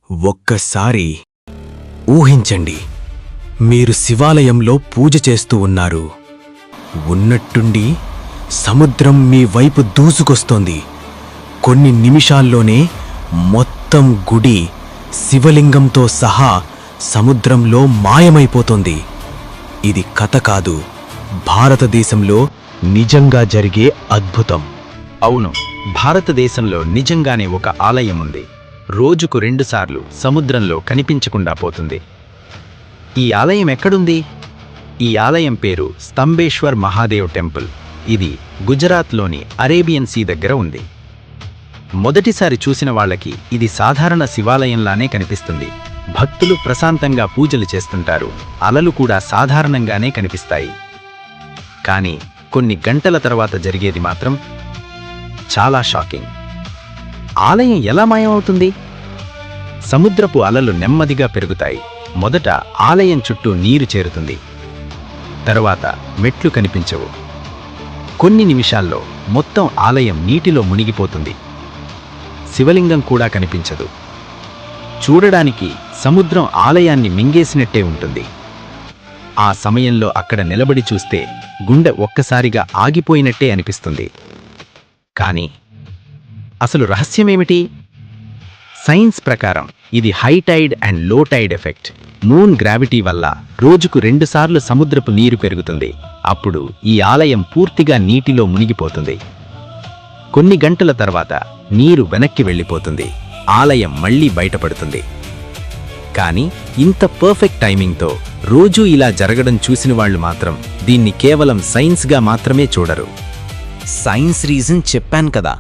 ఒక్కసారి ఊహించండి, మీరు శివాలయంలో పూజ చేస్తూ ఉన్నారు. ఉన్నట్టుండి సముద్రం మీ వైపు దూసుకొస్తోంది. కొన్ని నిమిషాల్లోనే మొత్తం గుడి శివలింగంతో సహా సముద్రంలో మాయమైపోతుంది. ఇది కథ కాదు, భారతదేశంలో నిజంగా జరిగే అద్భుతం. అవును, భారతదేశంలో నిజంగానే ఒక ఆలయం ఉంది. రోజుకు 2 సార్లు సముద్రంలో కనిపించకుండా పోతుంది. ఈ ఆలయం ఎక్కడుంది? ఈ ఆలయం పేరు స్తంభేశ్వర్ మహాదేవ్ టెంపుల్. ఇది గుజరాత్లోని అరేబియన్ సీ దగ్గర ఉంది. మొదటిసారి చూసిన వాళ్ళకి ఇది సాధారణ శివాలయంలానే కనిపిస్తుంది. భక్తులు ప్రశాంతంగా పూజలు చేస్తుంటారు. అలలు కూడా సాధారణంగానే కనిపిస్తాయి. కానీ కొన్ని గంటల తర్వాత జరిగేది మాత్రం చాలా షాకింగ్. ఆలయం ఎలా మాయమవుతుంది? సముద్రపు అలలు నెమ్మదిగా పెరుగుతాయి. మొదట ఆలయం చుట్టూ నీరు చేరుతుంది. తరువాత మెట్లు కనిపించవు. కొన్ని నిమిషాల్లో మొత్తం ఆలయం నీటిలో మునిగిపోతుంది. శివలింగం కూడా కనిపించదు. చూడడానికి సముద్రం ఆలయాన్ని మింగేసినట్టే ఉంటుంది. ఆ సమయంలో అక్కడ నిలబడి చూస్తే గుండె ఒక్కసారిగా ఆగిపోయినట్టే అనిపిస్తుంది. కానీ అసలు రహస్యమేమిటి? సైన్స్ ప్రకారం ఇది హై టైడ్ అండ్ లో టైడ్ ఎఫెక్ట్. మూన్ గ్రావిటీ వల్ల రోజుకు 2 సార్లు సముద్రపు నీరు పెరుగుతుంది. అప్పుడు ఈ ఆలయం పూర్తిగా నీటిలో మునిగిపోతుంది. కొన్ని గంటల తర్వాత నీరు వెనక్కి వెళ్ళిపోతుంది. ఆలయం మళ్లీ బయటపడుతుంది. కానీ ఇంత పర్ఫెక్ట్ టైమింగ్తో రోజూ ఇలా జరగడం చూసిన వాళ్ళు మాత్రం దీన్ని కేవలం సైన్స్గా మాత్రమే చూడరు. సైన్స్ రీజన్ చెప్పాను కదా,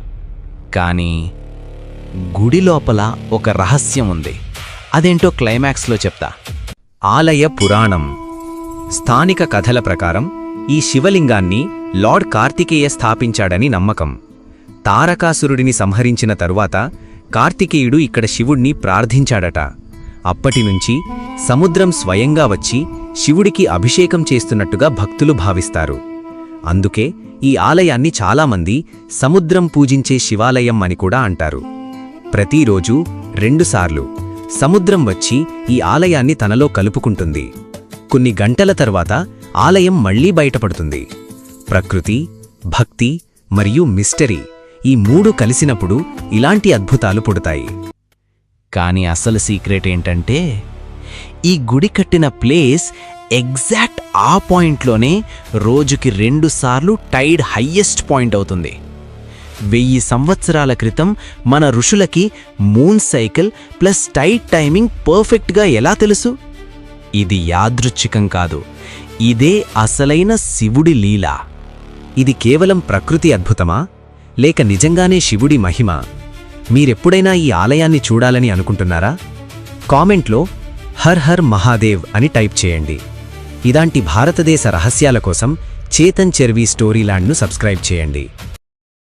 కానీ గుడి లోపల ఒక రహస్యం ఉంది. అదేంటో క్లైమాక్స్లో చెప్తా. ఆలయ పురాణం. స్థానిక కథల ప్రకారం ఈ శివలింగాన్ని లార్డ్ కార్తికేయ స్థాపించాడని నమ్మకం. తారకాసురుడిని సంహరించిన తరువాత కార్తికేయుడు ఇక్కడ శివుణ్ణి ప్రార్థించాడట. అప్పటినుంచి సముద్రం స్వయంగా వచ్చి శివుడికి అభిషేకం చేస్తున్నట్టుగా భక్తులు భావిస్తారు. అందుకే ఈ ఆలయాన్ని చాలామంది సముద్రం పూజించే శివాలయం అని కూడా అంటారు. ప్రతిరోజు 2 సార్లు సముద్రం వచ్చి ఈ ఆలయాన్ని తనలో కలుపుకుంటుంది. కొన్ని గంటల తర్వాత ఆలయం మళ్లీ బయటపడుతుంది. ప్రకృతి, భక్తి మరియు మిస్టరీ ఈ 3 కలిసినప్పుడు ఇలాంటి అద్భుతాలు పుడతాయి. కానీ అసలు సీక్రెట్ ఏంటంటే, ఈ గుడి కట్టిన ప్లేస్ ఎగ్జాక్ట్ ఆ పాయింట్లోనే రోజుకి 2 సార్లు టైడ్ హయ్యెస్ట్ పాయింట్ అవుతుంది. 1000 సంవత్సరాల క్రితం మన ఋషులకి moon cycle plus tide timing పర్ఫెక్ట్గా ఎలా తెలుసు? ఇది యాదృచ్ఛికం కాదు, ఇదే అసలైన శివుడి లీల. ఇది కేవలం ప్రకృతి అద్భుతమా, లేక నిజంగానే శివుడి మహిమ? మీరెప్పుడైనా ఈ ఆలయాన్ని చూడాలని అనుకుంటున్నారా? కామెంట్లో హర్ హర్ మహాదేవ్ అని టైప్ చేయండి. ఇలాంటి భారతదేశ రహస్యాల కోసం చేతన్ చెర్వి స్టోరీలాండ్ను సబ్స్క్రైబ్ చేయండి.